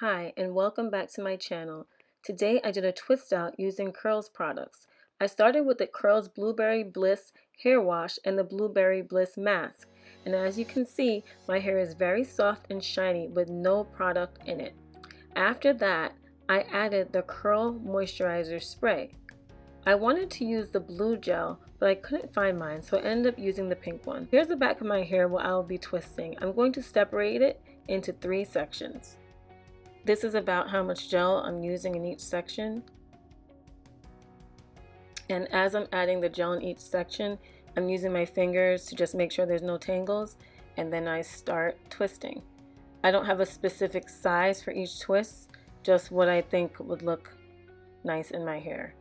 Hi, and welcome back to my channel. Today I did a twist out using Curls products. I started with the Curls Blueberry Bliss hair wash and the Blueberry Bliss mask. And as you can see, my hair is very soft and shiny with no product in it. After that, I added the Curl Moisturizer spray. I wanted to use the blue gel, but I couldn't find mine, so I ended up using the pink one. Here's the back of my hair where I'll be twisting. I'm going to separate it into 3 sections. This is about how much gel I'm using in each section. And as I'm adding the gel in each section, I'm using my fingers to just make sure there's no tangles, and then I start twisting. I don't have a specific size for each twist, just what I think would look nice in my hair.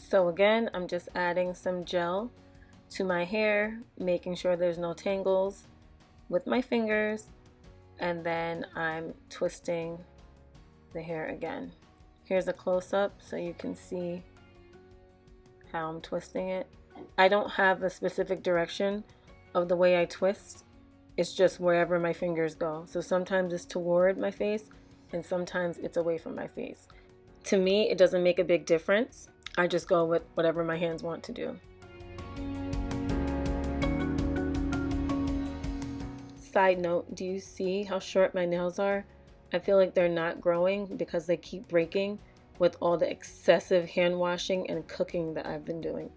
So again, I'm just adding some gel to my hair, making sure there's no tangles with my fingers, and then I'm twisting the hair again. Here's a close-up so you can see how I'm twisting it. I don't have a specific direction of the way I twist. It's just wherever my fingers go. So sometimes it's toward my face and sometimes it's away from my face. To me, it doesn't make a big difference. I just go with whatever my hands want to do. Side note, do you see how short my nails are? I feel like they're not growing because they keep breaking with all the excessive hand washing and cooking that I've been doing.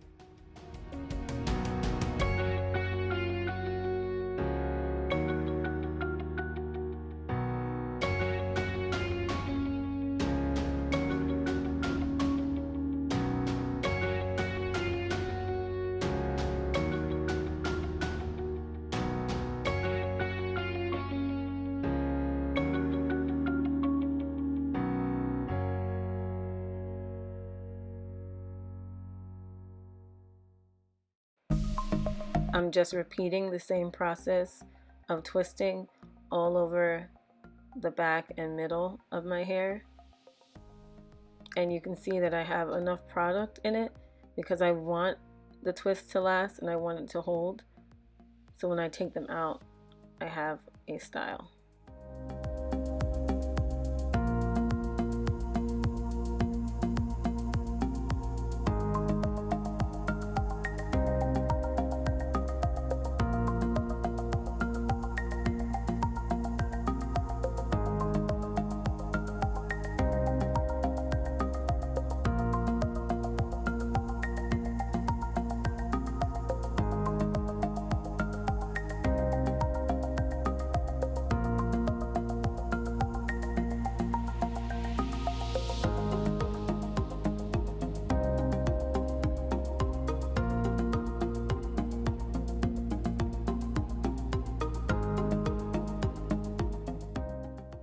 I'm just repeating the same process of twisting all over the back and middle of my hair. And you can see that I have enough product in it because I want the twist to last and I want it to hold. So when I take them out, I have a style.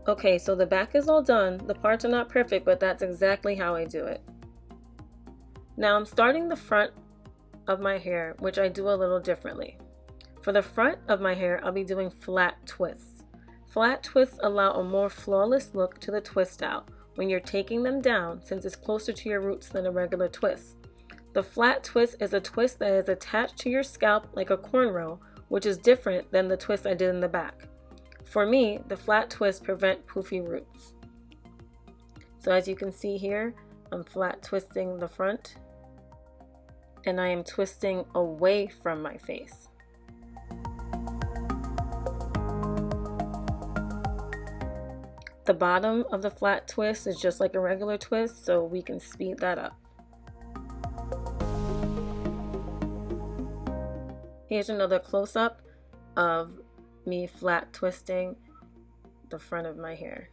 Okay, so the back is all done. The parts are not perfect, but that's exactly how I do it. Now I'm starting the front of my hair, which I do a little differently. For the front of my hair, I'll be doing flat twists. Flat twists allow a more flawless look to the twist out when you're taking them down, since it's closer to your roots than a regular twist. The flat twist is a twist that is attached to your scalp like a cornrow, which is different than the twist I did in the back. For me, the flat twists prevent poofy roots. So as you can see here, I'm flat twisting the front and I am twisting away from my face. The bottom of the flat twist is just like a regular twist, so we can speed that up. Here's another close-up of me flat twisting the front of my hair.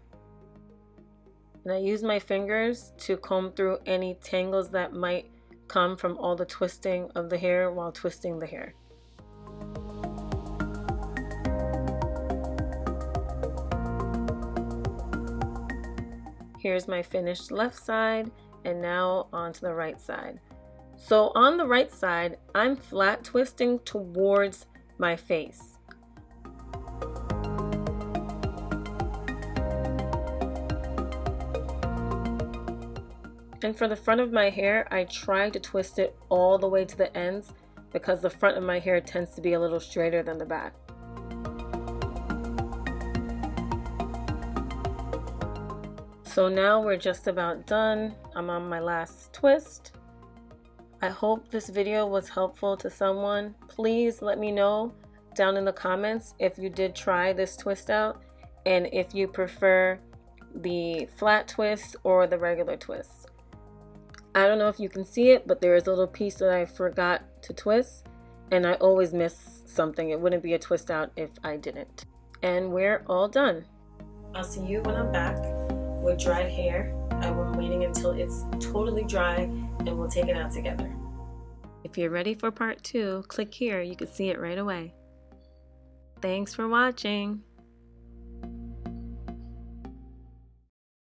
And I use my fingers to comb through any tangles that might come from all the twisting of the hair while twisting the hair. Here's my finished left side, and now onto the right side. So on the right side, I'm flat twisting towards my face. And for the front of my hair, I try to twist it all the way to the ends because the front of my hair tends to be a little straighter than the back. So now we're just about done. I'm on my last twist. I hope this video was helpful to someone. Please let me know down in the comments if you did try this twist out and if you prefer the flat twist or the regular twist. I don't know if you can see it, but there is a little piece that I forgot to twist, and I always miss something. It wouldn't be a twist out if I didn't. And we're all done. I'll see you when I'm back with dried hair. I'm waiting until it's totally dry and we'll take it out together. If you're ready for part 2, click here. You can see it right away. Thanks for watching.